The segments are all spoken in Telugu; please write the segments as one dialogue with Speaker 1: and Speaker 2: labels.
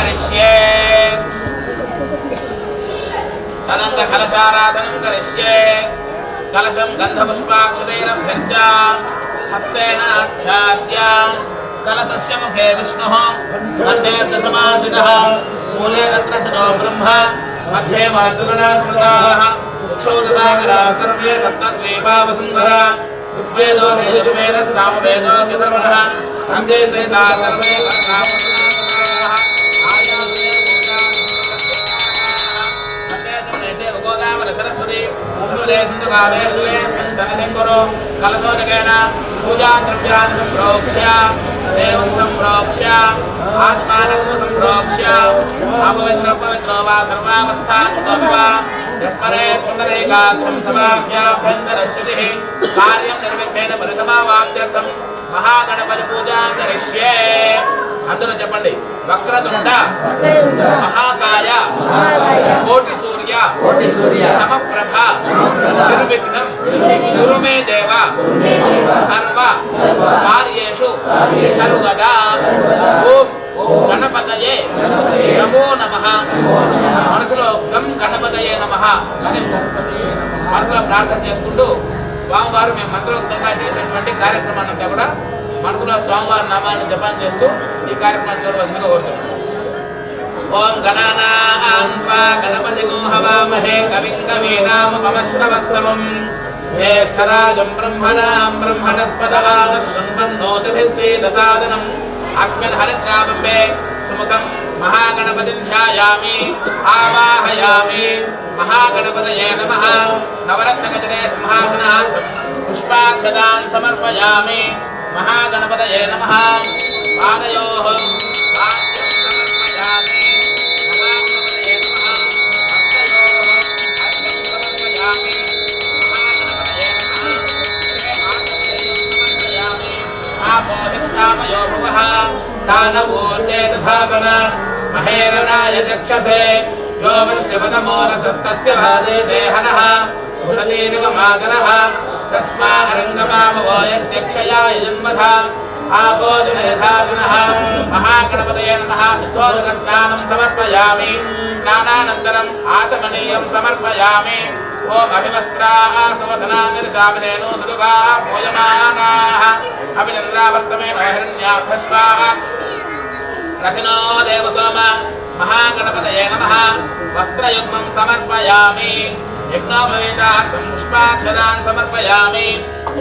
Speaker 1: करिष्ये सदंग कलशाराधनं करिष्ये कलशं गंधपुष्पाक्षतैरभ्यर्च्य हस्तेन आच्छाद्य कलशस्य मुखे विष्णुः अन्तेर्दशमाश्रितः मूले तत्र सदो ब्रह्म मध्ये मातृगणा स्मृताः क्षोदतागरा सर्वे सप्तद्वीपा वसुन्धरा ऋग्वेदो यजुर्वेदः सामवेदो चतुर्वेदः अंगे त्रिधा सर्वे कर्तावः आर्यास्ते गोदावरी सरस्वती नर्मदे सिन्धु कावेरी सन्निधिं कुरु कलशोदकेन पूजा द्रव्यान् सम्प्रोक्ष्य देवं सम्प्रोक्ष्य आत्मानं सम्प्रोक्ष्य अपवित्रो वा सर्वावस्थान्तो वा यस्मरेत् पुनरेकाक्षं समाख्याभ्यन्तरश्रुतिः कार्यं निर्विघ्नेन परिसमावाप्त्यर्थं महागणपति पूजा करिष्ये అందరూ చెప్పండి వక్రతుండ మహాకాయ కోటి సూర్య సమప్రభ నిర్విఘ్నం గురు మే దేవ సర్వ కార్యేషు సర్వదా ఓం గణపతయే నమో నమః మనసులో గం గణపతయే నమః అని మనసులో ప్రార్థన చేసుకుంటూ స్వామివారు మేము మంత్రోక్తంగా చేసేటువంటి కార్యక్రమాన్ని అంతా కూడా మనసులో స్వామివారి నామాన్ని జపం చేస్తూ ఈ కార్యక్రమాన్ని చూడవలసిందిగా కోరుతున్నాం. ఓం గణానాం త్వా గణపతిం హవామహే కవిం కవీనాముపమశ్రవస్తమం జ్యేష్ఠరాజం బ్రహ్మణాం బ్రహ్మణస్పదాన శృణ్వన్నోతిభిः సేదసాదనం అస్మిన్ హరిద్రాబింబే సుముఖం మహాగణపతిం ధ్యాయామి ఆవాహయామి महागणपतये नमः नवरत्नगजरे सिंहासनार्थं पुष्पाक्षतान् समर्पयामि महागणपतये नमः पादयोः पाद्यं समर्पयामि महागणपतये नमः हस्तयोः अर्घ्यं समर्पयामि महागणपतये नमः समर्पयामि आपोधिष्ठामयो भुवः दानवोर्जे तथातन महेरणाय चक्षसे यो वश्यपतमोरसस्तस्य भाजे देहनः उषतीरिव मातरः तस्मारङ्गमामवो यस्य क्षयाय जन्मथ आपो जनयथादिनः महागणपतये नमः शुद्धोदकस्नानं समर्पयामि स्नानानन्तरम् आचमनीयं समर्पयामि ओम अभिवस्त्रासवसनानिर्शामिनेनो सुदुगा पूयमानाः अभिचन्द्रावर्तमेनो हिरण्याभस्वान् रथिनो देवसोम महागणपतये नमः वस्त्रयुग्मं समर्पयामि यज्ञोपवीतार्थं पुष्पाक्षतान् समर्पयामि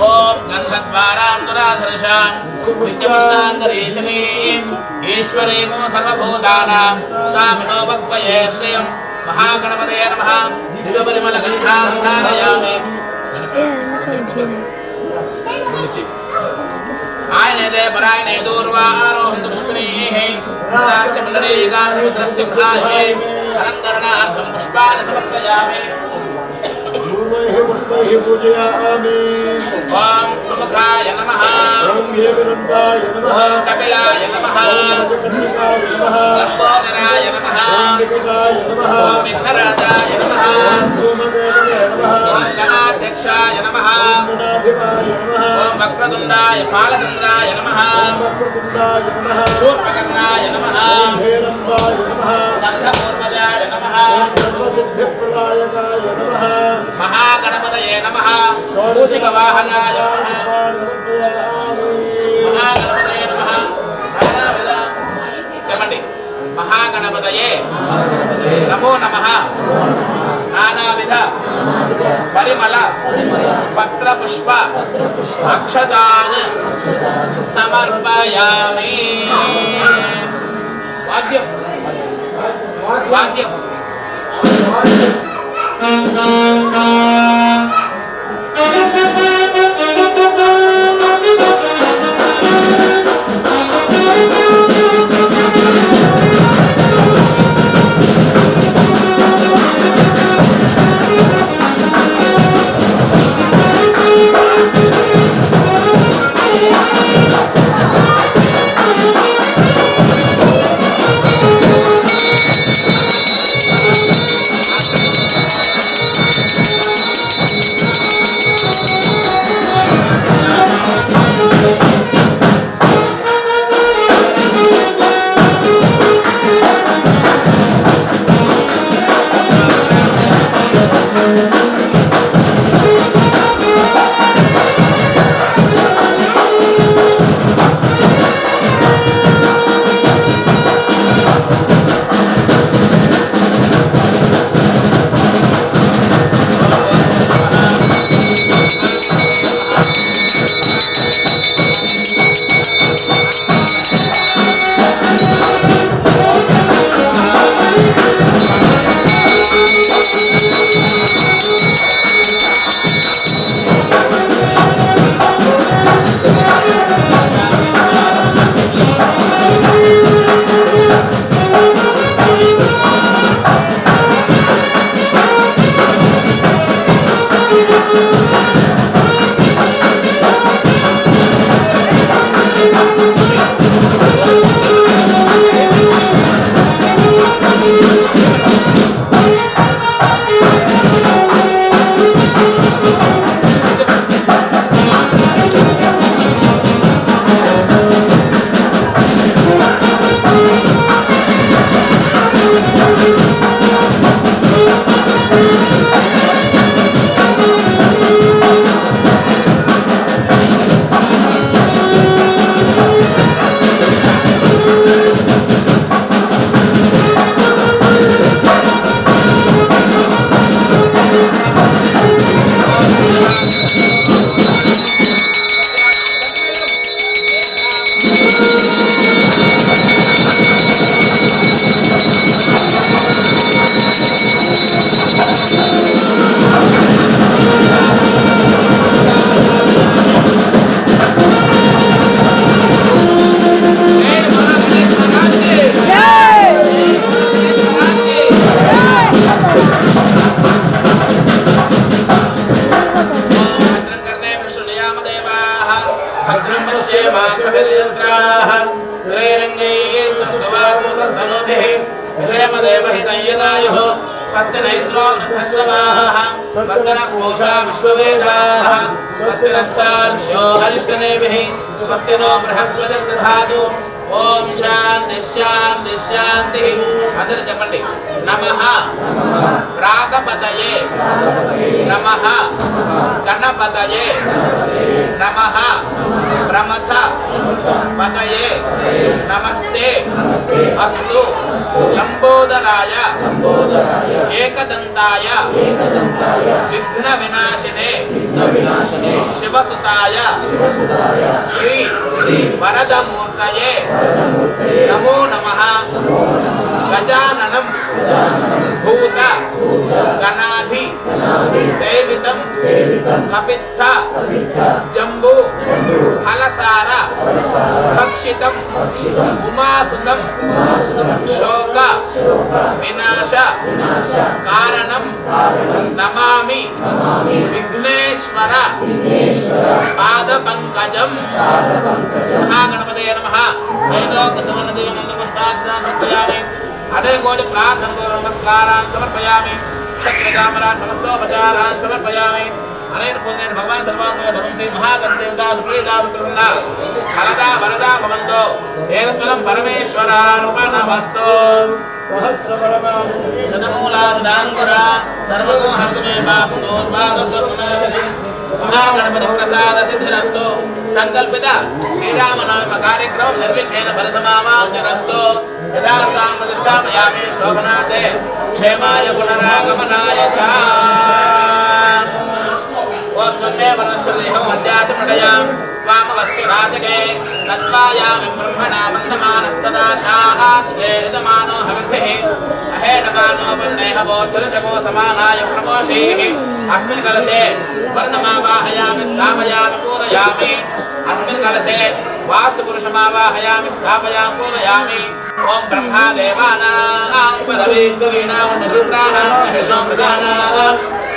Speaker 1: ओम गन्धद्वारां दुराधर्षां नित्यपुष्टाङ्गरीशनीं ईश्वरीमो सर्वभूतानां तामिहो भक्वये श्रियं महागणपतये नमः दिव्यपरिमलगन्धां धारयामि आयनेदे परायणे दूर्वा आरोहन्तु पुष्पिणीः दास्य पुण्डरीकासमुद्रस्य प्रदाये अलङ्करणार्थं पुष्पाणि समर्पयामि
Speaker 2: पुष्पैः पूजयामि
Speaker 1: ओम सुमुखाय नमः
Speaker 2: ओम एकदन्ताय नमः
Speaker 1: कपिलाय नमः
Speaker 2: कपिलाय नमः
Speaker 1: लम्बोदराय नमः
Speaker 2: निकटाय नमः
Speaker 1: ओम विघ्नराजाय नमः
Speaker 2: धूमकेतवे नमः
Speaker 1: ओम गणाध्यक्षाय नमः
Speaker 2: गणाधिपाय नमः
Speaker 1: ओम वक्रतुण्डाय बालचन्द्राय नमः
Speaker 2: वक्रतुण्डाय नमः
Speaker 1: शूर्पकर्णाय नमः
Speaker 2: भैरवाय नमः
Speaker 1: स्कन्धपूर्वजाय नमः
Speaker 2: सर्वसिद्धिप्रदायकाय नमः
Speaker 1: महागणपतये नमः मूषिकवाहनाय नमः महागणपतये नमः చెప్పండి महागणपतये नमो नमः नानाविध परिमल पत्र पुष्प अक्षतान् समर्पयामि वाद्यं वाद्यं यत्राः श्रीरङ्गैः स्तुष्टुवाकुशस्तनूभिः विषयमदेवहितं यदायुः स्वस्य न इन्द्रो वृद्धश्रवाः स्वस्य न पूषा विश्ववेदाः स्वस्य नस्तार्क्ष्यो हरिष्ठनेमिः स्वस्य नो बृहस्पतिर्दधातु ओम शांति शांति शांति अंदर చెప్పండి नमः प्रातपतये नमः गणपतये नमः प्रमथ पतये नमस्ते अस्तु लंबोदराय एकदंताय विघ्न विनाशिने शिवसुताय श्री वरदमूर्तये नमो नमः गजाननं भूत गणाधि सेवितं कपित्थ जम्बू फलसार भक्षितं उमासुतं शोक विनाश कारणं नमामि विघ्नेश्वर पादपङ्कजं महागणपतये नमः समर्पयामि अनेकोटि प्रार्थना नमस्कारान् समर्पयामि छत्रचामरान् समस्तोपचारान् समर्पयामि अनेन पुण्येन भगवान् सर्वात्मक सर्वं श्री महागणदेवता सुप्रीता सुप्रसन्ना फलदा वरदा भवन्तो येन फलं परमेश्वरार्पणमस्तु
Speaker 2: सहस्रपरमादेवी
Speaker 1: शतमूलान्दाङ्कुरा सर्वगो हर्तुमे पापनोर्वादस्वर्णनाशति महागणपति प्रसाद सिद्धिरस्तु संकल्पित श्रीरामनवम कार्यक्रम निर्विघ्नेन फलसमाप्तिरस्तु यथास्थानं प्रतिष्ठापयामि शोभनार्थे क्षेमाय पुनरागमनाय च ओम नमे वर्णश्रुतिः मध्याचमृडयां त्वामवस्य राजके तत्त्वायामि ब्रह्मणा वन्दमानस्तदाशास्ते यजमानो हविर्भिः अहेडमानो वर्णेह बोद्धुरशको समानाय प्रमोषेः अस्मिन् कलशे वर्णमावाहयामि स्थापयामि पूरयामि अस्मिन् कलशे वास्तुपुरुषमावाहयामि स्थापयामि पूरयामि ओम ब्रह्मा देवानां पदवी कवीनां शत्रुप्राणां महेशो मृगाणां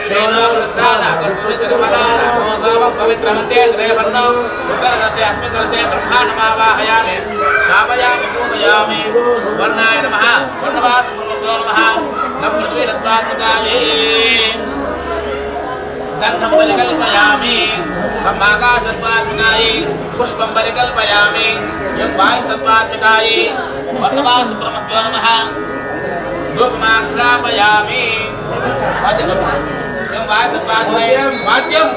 Speaker 1: श्रेणो वृत्राणां कस्मिचिर्वनानां सोमं पवित्रमन्त्रे वर्णौ उत्तरकलशे अस्मिन् कलशे ब्रह्माण्डमावाहयामि स्थापयामि पूजयामि वर्णाय नमः वर्णवासुपुरुषो नमः नमः पृथ्वीरत्वात्मकायै गन्धं परिकल्पयामि ब्रह्माकाशत्वात्मकायै पुष्पं परिकल्पयामि यद्वायुसत्वात्मकायै वर्णवासुब्रह्मभ्यो नमः धूपमाघ्रापयामि वायुसत्वात्मकायै वाद्यं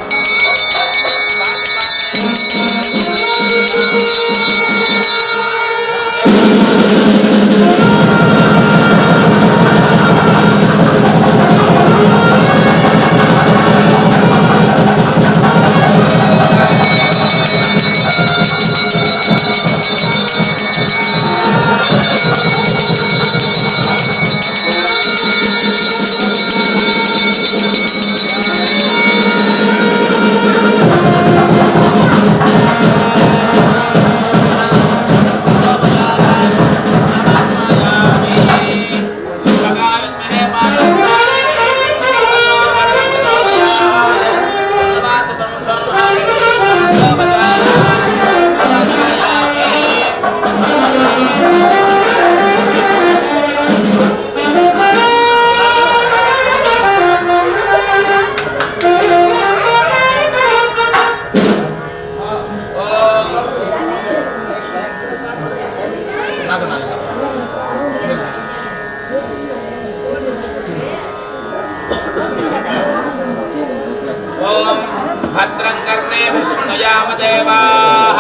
Speaker 1: भद्रं कर्णेभिः शृणुयाम देवाः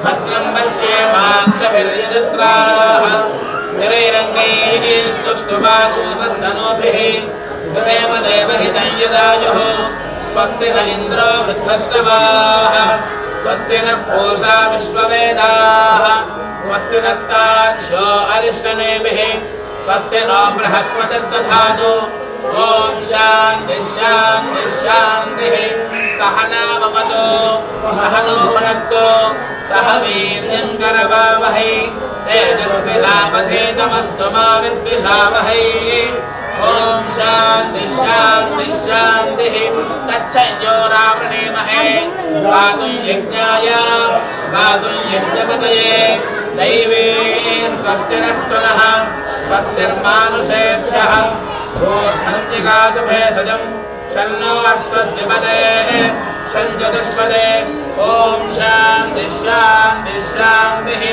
Speaker 1: भद्रं पश्येमाक्षभिर्यजत्राः शरीरङ्गैः स्तुष्टुवागुंसस्तनूभिः विषेम देवहितं यदायुः स्वस्ति न इन्द्रो वृद्धश्रवाः स्वस्ति नः पूषा विश्ववेदाः स्वस्ति नस्तार्क्ष्यो अरिष्टनेमिः स्वस्ति नो बृहस्पतिर्दधातु ओम शांति शांति शांति सहना भवतु सहनो भुनक्तु सह वीर्यं करवावहै तेजस्विनावधीतमस्तु मा विद्विषावहै ओम शांति शांति शांति तच्छयोरावृणीमहे गातुं यज्ञाय गातुं यज्ञपतये दैवे स्वस्तिरस्तु नः स्वस्तिर्मानुषेभ्यः ऊर्ध्वं जिगातु भेषजं शन्नो अस्मद्विपदे शञ्चतुष्पदे ॐ शान्ति शान्ति शान्तिः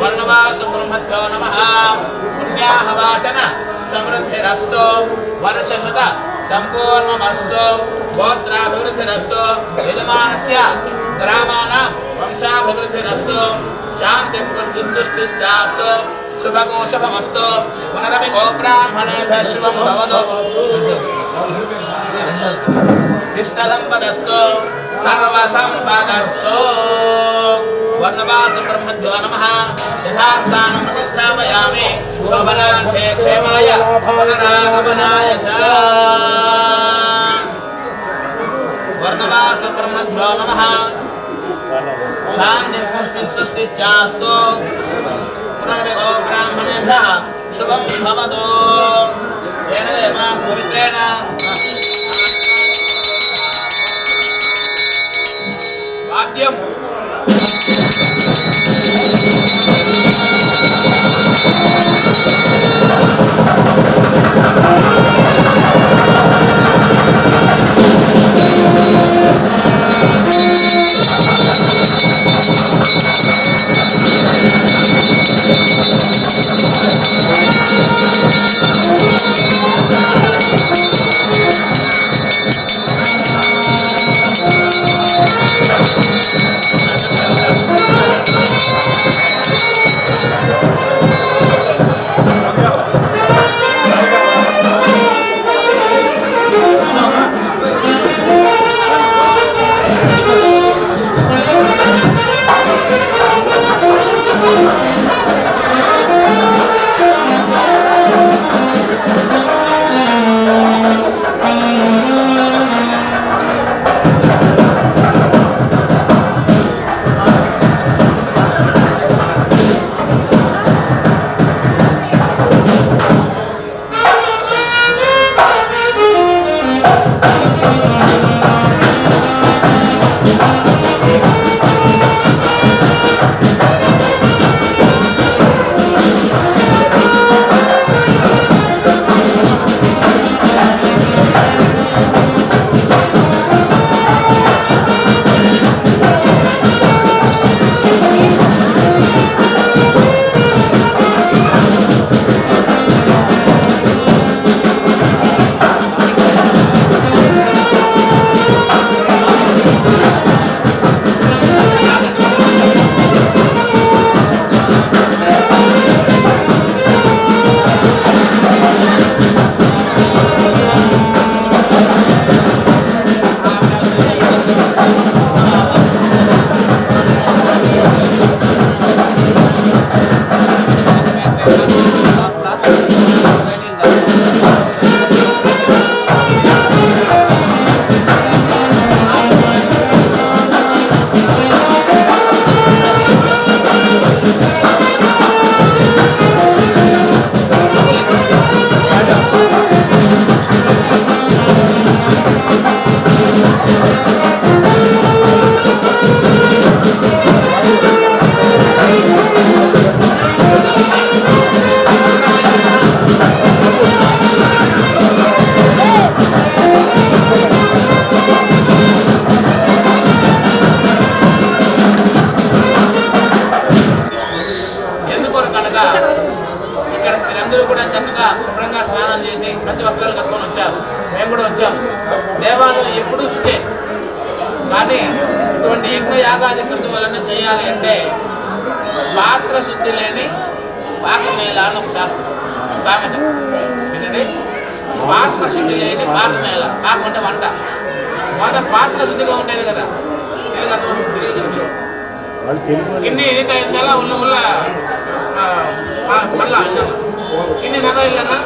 Speaker 1: वर्णवासु ब्रह्मभ्यो नमः पुण्याः वाचन समृद्धिरस्तु वर्षशत सम्पूर्णमस्तु गोत्राभिवृद्धिरस्तु यजमानस्य ग्रामाणां वंशाभिवृद्धिरस्तु शान्तिः पुष्टिस्तुष्टिश्चास्तु शुभको शुभमस्तु पुनरपि गोब्राह्मणेभ्यः शुभं भवतु इष्टसम्पदस्तु सर्वसम्पदस्तु वर्णवासु ब्रह्मभ्यो नमः यथास्थानं प्रतिष्ठापयामि शोभनार्थे क्षेमाय पुनरागमनाय च वर्णवासु ब्रह्मभ्यो नमः शान्तिः पुष्टिस्तुष्टिश्चास्तु पुनरपि गोब्राह्मणेभ्यः शुभं भवतु येन देव पवित्रेण वाद्यम् దేవాలయం ఎప్పుడూ శుచే. కానీ ఇటువంటి యజ్ఞయాగాది క్రతువులన్నీ చేయాలి అంటే పాత్ర శుద్ధి లేని పాకమేళ అని ఒక శాస్త్రం సామెత ఏంటంటే పాత్ర శుద్ధి లేని పాకమేళ. పాకం అంటే వంట. మొదట పాత్ర శుద్ధిగా ఉండేది కదా, తెలుగు అర్థం తెలియదు కదా. కిన్ని ఎన్నికైనా ఉల్ల మళ్ళా అన్న కిన్ని నగ இல்லைன்னா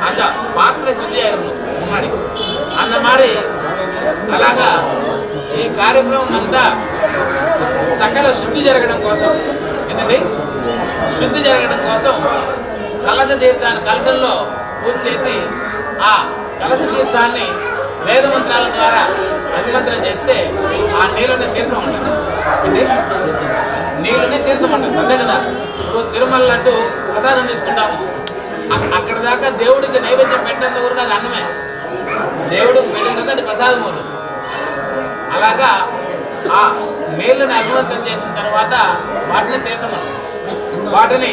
Speaker 1: அந்த பாத்திர శుద్ధియాയിരുന്നു முன்னாடி. அந்த மாதிரி అలాగా ఈ కార్యక్రమం అంతా సకల శుద్ధి జరగడం కోసం ఏంటంటే శుద్ధి జరగడం కోసం కలశ తీర్థాన్ని కలశంలో పూజ చేసి ఆ కలశ తీర్థాన్ని వేద మంత్రాల ద్వారా అభిమంత్రం చేస్తే ఆ నీళ్ళని తీర్థం అంటారు. అంటే నీళ్ళని తీర్థం అంటారు, అంతే కదా. ఇప్పుడు తిరుమల లడ్డు ప్రసాదం తీసుకుంటాము, అక్కడ దాకా దేవుడికి నైవేద్యం పెట్టేంత వరకు అది అన్నమే, దేవుడికి పెట్టిన తర్వాత అది ప్రసాదం అవుతుంది. అలాగా ఆ నీళ్ళని అభిమంత్రం చేసిన తర్వాత వాటిని తీర్థం అంటారు. వాటిని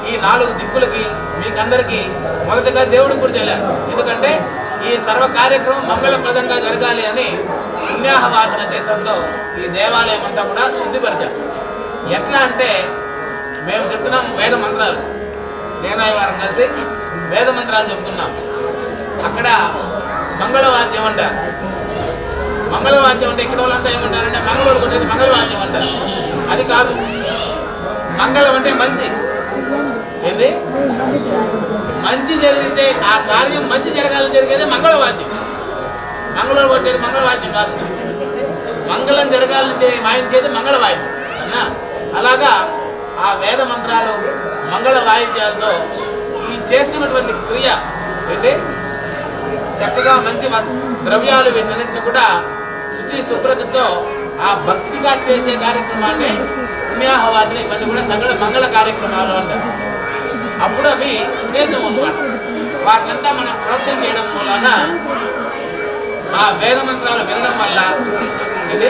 Speaker 1: ఈ 4 దిక్కులకి మీకందరికీ మొదటగా దేవుడికి కూడా చేయాలి. ఎందుకంటే ఈ సర్వ కార్యక్రమం మంగళప్రదంగా జరగాలి అని పుణ్యాహవాచన చేతంతో ఈ దేవాలయం అంతా కూడా శుద్ధిపరిచారు. ఎట్లా అంటే మేము చెప్తున్నాం వేద మంత్రాలు, నేను వారం కలిసి వేద మంత్రాలు చెప్తున్నాం. అక్కడ మంగళవాద్యం అంటారు. మంగళవాద్యం అంటే ఇక్కడ వాళ్ళంతా ఏమంటారంటే మంగళోడు కొట్టేది మంగళవాద్యం అంటారు. అది కాదు. మంగళం అంటే మంచి. ఏంది? మంచి జరిగితే ఆ కార్యం మంచి జరగాలని జరిగేది మంగళవాద్యం. మంగళోడు కొట్టేది మంగళవాద్యం కాదు. మంగళం జరగాలని వాయించేది మంగళవాద్యం. అలాగా ఆ వేద మంత్రాలు మంగళ వాయిద్యాలతో ఈ చేస్తున్నటువంటి క్రియ ఏంటి, చక్కగా మంచి ద్రవ్యాలు వీటన్నింటిని కూడా శుచి శుభ్రతతో ఆ భక్తిగా చేసే కార్యక్రమాన్ని పుణ్యాహవాచన ఇవన్నీ కూడా సకల మంగళ కార్యక్రమాలు అంటారు. అప్పుడు అవి తీర్థం అన్నమాట. వాటినంతా మనం ప్రోత్సహం చేయడం వలన ఆ వేద మంత్రాలు వినడం వల్ల ఇది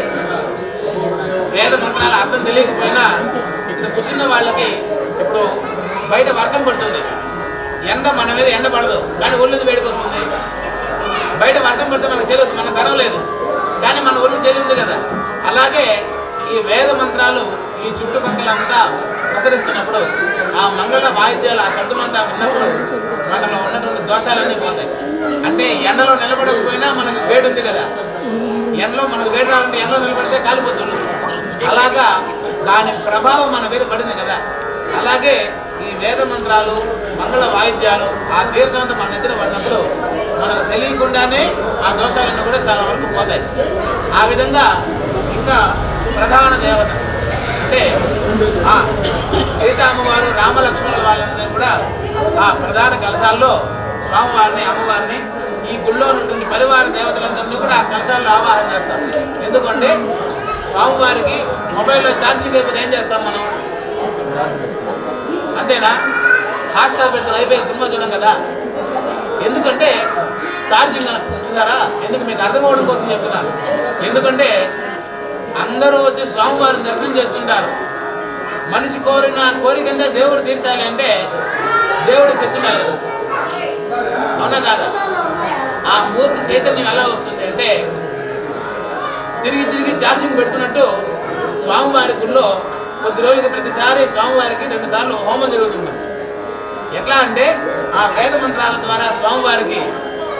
Speaker 1: వేద మంత్రాల అర్థం తెలియకపోయినా ఇక్కడ కూర్చున్న వాళ్ళకి ఇప్పుడు బయట వర్షం పడుతుంది, ఎండ మన మీద ఎండ పడదు కానీ ఒళ్ళు వేడికి వస్తుంది. బయట వర్షం పడితే మనకు చలి వస్తుంది, మనకు తడవలేదు కానీ మన ఒళ్ళు చలి ఉంది కదా. అలాగే ఈ వేద మంత్రాలు ఈ చుట్టుపక్కలంతా ప్రసరిస్తున్నప్పుడు ఆ మంగళ వాయిద్యాలు ఆ శబ్దమంతా విన్నప్పుడు మనలో ఉన్నటువంటి దోషాలన్నీ పోతాయి. అంటే ఎండలో నిలబడకపోయినా మనకు వేడి ఉంది కదా, ఎండలో మనకు వేడి రావాలంటే ఎండలో నిలబడితే కాలిపోతుంది. అలాగా దాని ప్రభావం మన మీద పడింది కదా. అలాగే ఈ వేద మంత్రాలు మంగళ వాయిద్యాలు ఆ తీర్థంతో మన నిద్ర పడినప్పుడు మనకు తెలియకుండానే ఆ దోషాలన్నీ కూడా చాలా వరకు పోతాయి. ఆ విధంగా ఇంకా ప్రధాన దేవత అంటే ఆ సీత అమ్మవారు రామలక్ష్మణుల వాళ్ళందరూ కూడా ఆ ప్రధాన కలశాల్లో స్వామివారిని అమ్మవారిని ఈ గుళ్ళో ఉన్నటువంటి పరివార దేవతలందరినీ కూడా ఆ కలశాల్లో ఆవాహన చేస్తాం. ఎందుకంటే స్వామివారికి మొబైల్లో ఛార్జింగ్ అయిపోతే ఏం చేస్తాం మనం, అంతేనా? హాట్స్టార్ పెట్టుకుని అయిపోయి సినిమా చూడం కదా. ఎందుకంటే ఛార్జింగ్ చూసారా, ఎందుకు మీకు అర్థమవడం కోసం చెప్తున్నాను. ఎందుకంటే అందరూ వచ్చి స్వామివారిని దర్శనం చేస్తుంటారు. మనిషి కోరిన కోరికంతా దేవుడు తీర్చాలి అంటే దేవుడికి శక్తి ఉండాలి కదా, అవునా కాదా? ఆ మూర్తి చైతన్యం ఎలా వస్తుంది అంటే తిరిగి తిరిగి ఛార్జింగ్ పెడుతున్నట్టు స్వామివారి గుళ్ళో కొద్ది రోజులకి ప్రతిసారి స్వామివారికి 2 సార్లు హోమం జరుగుతుంది. ఎట్లా అంటే ఆ వేద మంత్రాల ద్వారా స్వామివారికి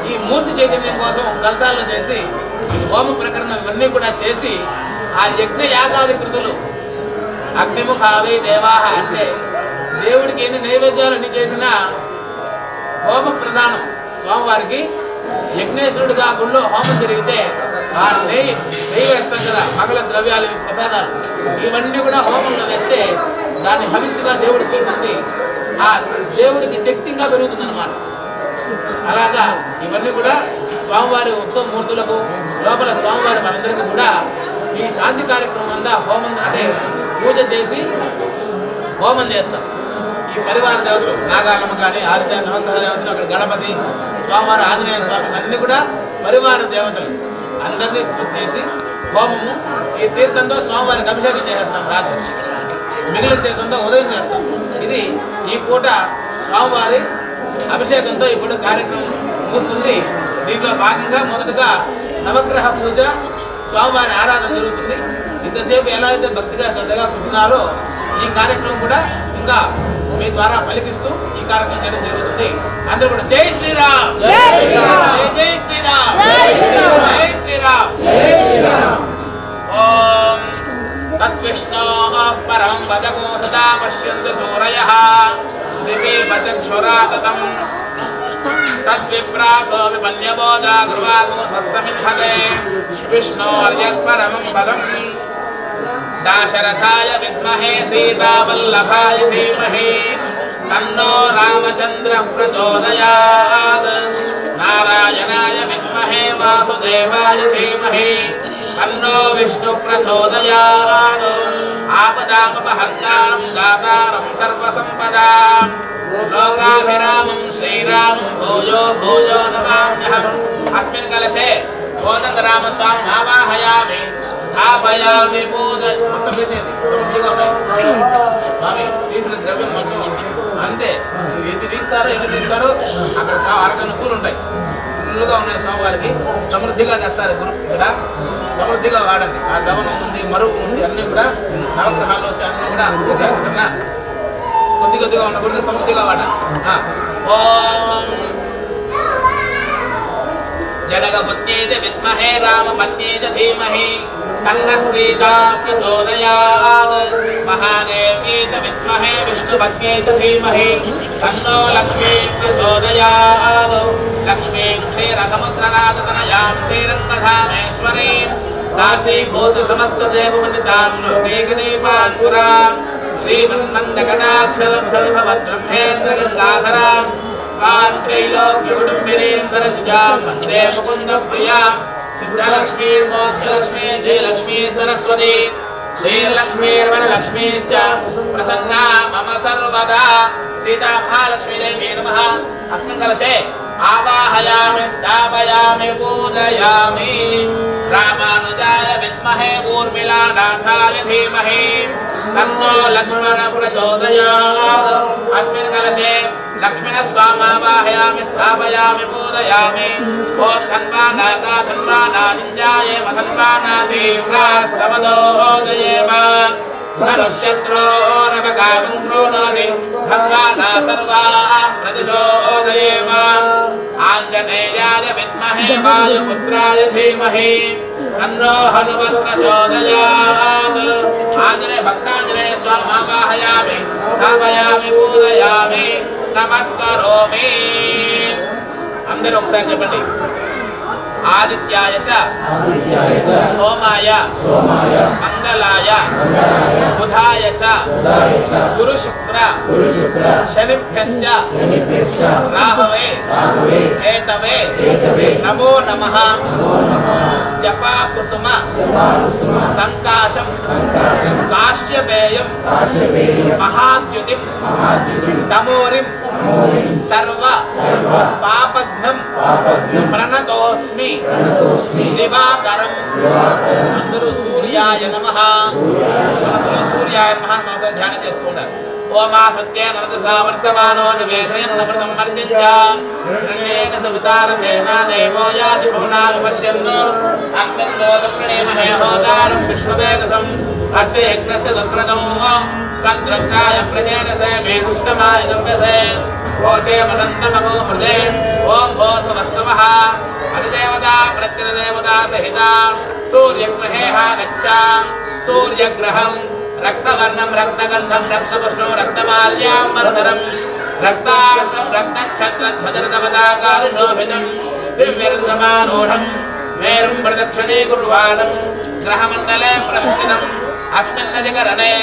Speaker 1: ఈ మూర్తి చైతన్యం కోసం కలశాల్లో చేసి ఈ హోమ ప్రకరణం ఇవన్నీ కూడా చేసి ఆ యజ్ఞ యాగాది కృతులు అగ్నిముఖావే దేవాహ అంటే దేవుడికి ఎన్ని నైవేద్యాలన్నీ చేసినా హోమ ప్రధానం స్వామివారికి. యజ్ఞేశ్వరుడిగా గుళ్ళో హోమం జరిగితే ఆ నెయ్యి వేస్తాం కదా, మంగళ ద్రవ్యాలు ప్రసాదాలు ఇవన్నీ కూడా హోమంలో వేస్తే దాన్ని హవిస్సుగా దేవుడికి పెరుగుతుంది, ఆ దేవుడికి శక్తిగా పెరుగుతుంది అన్నమాట. అలాగా ఇవన్నీ కూడా స్వామివారి ఉత్సవమూర్తులకు లోపల స్వామివారి వాళ్ళందరికీ కూడా ఈ శాంతి కార్యక్రమం అంతా హోమం అంటే పూజ చేసి హోమం చేస్తాం. ఈ పరివార దేవతలు నాగాలమ్మ కానీ ఆదిత్య నవగ్రహ దేవతలు, అక్కడ గణపతి స్వామివారు ఆంజనేయ స్వామి అన్నీ కూడా పరివార దేవతలు అందరినీ పూజ చేసి హోమము ఈ తీర్థంతో స్వామివారికి అభిషేకం చేసేస్తాం. రాత్రి మిగిలిన తీర్థంతో ఉదయం చేస్తాం. ఇది ఈ పూట స్వామివారి అభిషేకంతో ఇప్పుడు కార్యక్రమం ముగుస్తుంది. దీంట్లో భాగంగా మొదటగా నవగ్రహ పూజ స్వామివారి ఆరాధన జరుగుతుంది. ఇంతసేపు ఎలా అయితే భక్తిగా శ్రద్ధగా కూర్చున్నారో ఈ కార్యక్రమం కూడా ఇంకా మీ ద్వారా పలికిస్తూ ఈ కార్యక్రమం చేయడం జరుగుతుంది. అందరూ కూడా జై శ్రీరామ్, జై జై శ్రీరామ్, జై శ్రీరామ్. ఓం తద్విష్ణోః పరం వదగో సదా పశ్యంతి సూరయః దివే చక్షురాతతం తద్విప్రాసో విపన్యవో జాగృవాగో సస్సమిద్ధతే విష్ణోర్యత్పరమం పదం దాశరథాయ విద్మహే సీతావల్లభాయ ధీమహి तन्नो रामचन्द्रः प्रचोदयात् नारायणाय विद्महे वासुदेवाय धीमहि तन्नो विष्णुः प्रचोदयात् आपदामपहर्तारं दातारं सर्वसम्पदां लोकाभिरामं श्रीरामं भूयो भूयो नमाम्यहम् अस्मिन् कलशे కోదండరామస్వామిని ఆవాహయామి స్థాపయామి మొత్తం వేసేది సమృద్ధిగా ఉన్నాయి స్వామి తీసిన ద్రవ్యం మొత్తం అంతే ఎన్ని తీస్తారో అక్కడ అరకన్న పూలు ఉంటాయి ఫుల్లుగా ఉన్నాయి స్వామివారికి సమృద్ధిగా తెస్తారు గురు ఇక్కడ సమృద్ధిగా వాడండి ఆ గమనం ఉంది మరుగు ఉంది అన్నీ కూడా నవగ్రహాల్లో వచ్చి అన్నీ కూడా కన్నా కొద్దిగా ఉన్నప్పుడు సమృద్ధిగా వాడాలి ఓం జడగపుత్యై చ విద్మహే రామపత్యై చ ధీమహి తన్నః సీతా ప్రచోదయాత్ మహాదేవ్యై చ విద్మహే విష్ణుపత్యై చ ధీమహి తన్నో లక్ష్మీ ప్రచోదయాత్ లక్ష్మీం క్షీరసముద్రరాజతనయాం శ్రీరంగధామేశ్వరీం దాసీభూత సమస్తదేవవనితాం లోకైకదీపాంకురాం శ్రీమన్మందకటాక్షలబ్ధవిభవద్బ్రహ్మేంద్రగంగాధరాం त्रैलोक्यकुटुम्बिनीं सरसिजां वन्दे मुकुन्दप्रियां सिद्धलक्ष्मीर्मोक्षलक्ष्मी जयलक्ष्मी सरस्वती श्रीलक्ष्मीर्वरलक्ष्मीश्च प्रसन्ना मम सर्वदा सीता महालक्ष्मीदेवी नमः अस्मिन् कलशे आवाहयामि स्थापयामि पूजयामि रामानुजाय विद्महे ऊर्मिलानाथाय धीमहि तन्नो लक्ष्मण प्रचोदयात् अस्मिन् कलशे लक्ष्मण स्वामावाहयामि स्थापयामि पूजयामि ओम धन्वानाका धन्वानानिञ्जाये मधन्वाना तीव्रा समदोदयेम धनुष्यत्रोरवकामं क्रोणोति धन्वाना सर्वा प्रदिशोदयेम आञ्जनेयाय विद्महे वायुपुत्राय धीमहि तन्नो हनुमत् प्रचोदयात् आञ्जनेय भक्ताञ्जनेय स्वामावाहयामि स्थापयामि पूजयामि नमस्करोमि అందరూ ఒకసారి చెప్పండి ఆదిత్యాయ చ సోమాయ మంగళాయ బుధాయ చ గురు శుక్ర శనిభ్యశ్చ రాహవే కేతవే నమో నమః జపా కుసుమ సంకాశం కాశ్యపేయం మహాద్యుతిం తమోరిం సర్వ పాపఘ్నం ప్రణతోస్మి దివాకరం అందరూ సూర్యాయ నమః మనసులో సూర్యాయ నమః మనసులో ధ్యానం చేస్తూ ఉండాలి ఓమా సత్యేన రజసా వర్తమానో నివేశయన్న అమృతం మర్త్యంచ హిరణ్యేన సవితారథేన దేవో యాతి భువనాని పశ్యన్నో అగ్నిర్గోద ప్రణేమహే హోతారం విశ్వవేదసం అస్య యజ్ఞస్య దుక్రదో కద్రత్రాయ ప్రజేనసే మేఘుష్టమాయ దవ్యసే ఓచే మదంతమగో హృదే ఓం భూర్భువస్సువః అధిదేవతా ప్రత్యధిదేవతా సహిత సూర్యగ్రహేహ గచ్ఛాం సూర్యగ్రహం రక్తవర్ణం రక్తగంధం రక్తపుష్పం రక్తమాల్యాంబరధరం రక్తాశ్వం రక్తఛత్రధ్వజరతపతాకారుశోభితం దివ్యరథసమారూఢం మేరుం ప్రదక్షిణీకుర్వాణం గ్రహమండలే ప్రవిష్టితం अस्मिन्नधिकरणे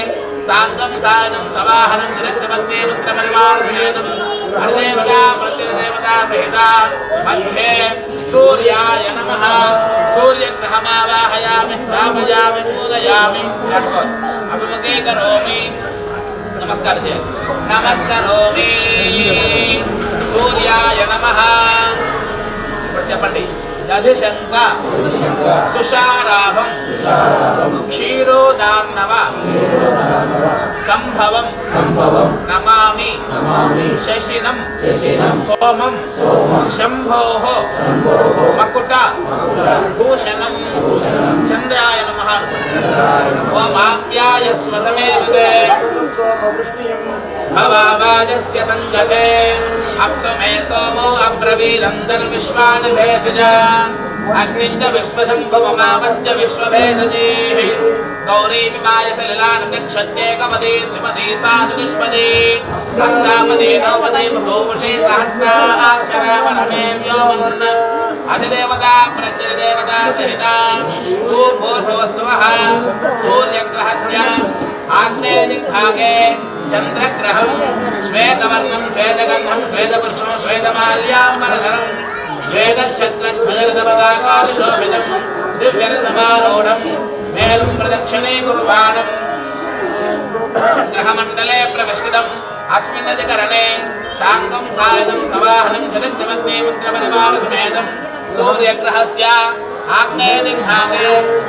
Speaker 1: साङ्गं सायनं सवाहनं गिरस्तमध्ये पुत्रपरिवारसमेतं हरिदेवता प्रत्यदेवता सहिता मध्ये सूर्याय नमः सूर्यग्रहमावाहयामि स्थापयामि पूजयामि अभिमुखीकरोमि नमस्कार जय नमस्करोमि सूर्याय नमः చెప్పండి దధిశంక తుషారాభం క్షీరోదార్ణవ సంభవం నమామి శశినం సోమం శంభోః మకుట భూషణం చంద్రాయ నమః ఓం ఆప్యాయస్వ సమేవతే భవావాజస్య సంగతే అప్సు మే సోమో అబ్రవీదంతర్విశ్వాన్ భేషజ అగ్నించ విశ్వశంభువమాపశ్చ విశ్వభేషజీః గౌరీ విమాయ సలిలానతిక్షత్యేకపదీ త్రిపదీ సా చతుష్పదీ అష్టాపదీ నవపదీ బభూషీ సహస్రాక్షరా వరమే వ్యోమన్ అధిదేవతా ప్రత్యధిదేవతా సహిత భూర్భువస్సువః సూర్యగ్రహస్య ఆగ్నేయ దిగ్భాగే చంద్రగ్రహం శ్వేతవర్ణం శ్వేతగంధం శ్వేతపుష్పం శ్వేతమాల్యాంబరధరం శ్వేతఛత్రధ్వజరథపతాకాశోభితం దివ్యరసమారూఢం మేలుం ప్రదక్షిణే కుర్వాణం గ్రహమండలే ప్రవిష్టితం అస్మిన్నధికరణే సాంగం సాయనం సవాహనం శతజ్ఞమగ్నే పుత్రపరివార సమేతం సూర్యగ్రహస్య ఆగ్నేయ దిగ్భాగే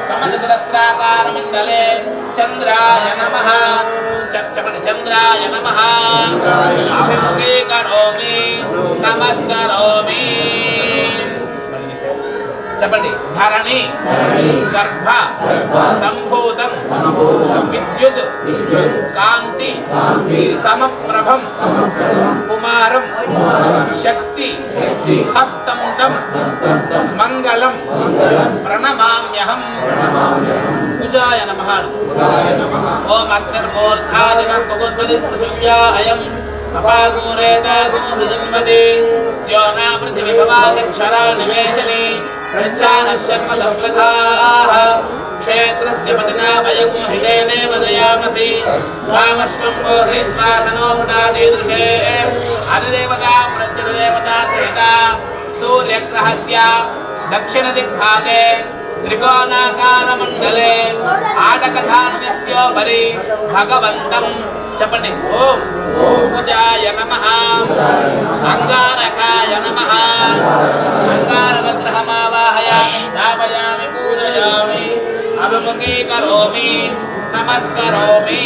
Speaker 1: సమచతురస్రాకార మండలే చంద్రాయ నమః చెప్పండి చంద్రాయ నమః అభిముఖే కరోమి నమస్కరోమి చెప్పండి ధరణి గర్భ సంభూతం విద్యుత్ కాంతి సమప్రభం కుమారం శక్తి హస్తం తం మంగళం ప్రణమామ్యహం కుజాయ నమః ఓం అగ్నిర్మూర్ధాదివం కుకుర్పది పృథివ్యా అయం అపాగూరేతాగూసి జన్మతి స్యోనా పృథివీ భవాదక్షరా నివేశని ప్రచ్ఛానః శర్మ సప్రథాః క్షేత్రస్య పతినా వయము హితేనేవ దయామసి కామశ్వం పోషయిత్వా సనోపదాదీదృశే అధిదేవతా ప్రత్యధిదేవతా సహిత సూర్యగ్రహస్య దక్షిణ దిగ్భాగే త్రికోణాకారమండలే ఆటకధాన్యస్యోపరి భగవంతం చెప్పండి ఓం కుజాయ నమః అంగారకాయ నమః అంగారక గ్రహమావాహయామి స్థాపయామి పూజయామి అభిముఖీకరోమి నమస్కరోమి